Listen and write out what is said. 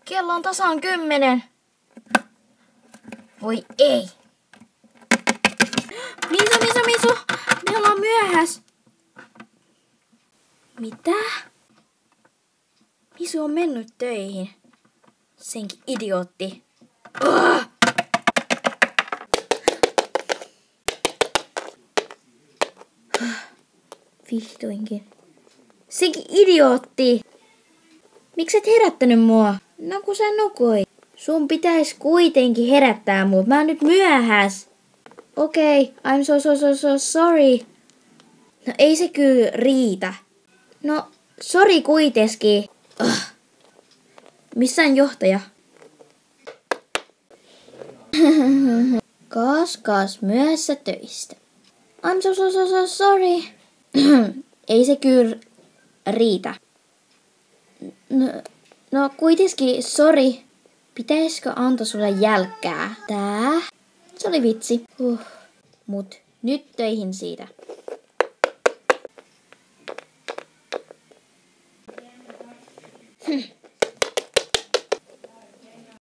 Kello on tasan 10. Voi ei. Misu, me ollaan myöhässä. Mitä? Misu on mennyt töihin. Senkin idiootti. Vihdoinkin. Senkin idiootti. Miksi et herättänyt mua? No kun sä nukuit. Sun pitäis kuitenkin herättää mut. Mä oon nyt myöhäs. Okei, I'm so sorry. No ei se kyllä riitä. No, sori kuitenkin. Missä on johtaja? Kas myöhässä töistä. I'm so sorry. Ei se kyllä riitä. No kuitenkin, sori. Pitäisikö antaa sulle jälkkää? Se oli vitsi. Mut nyt töihin siitä.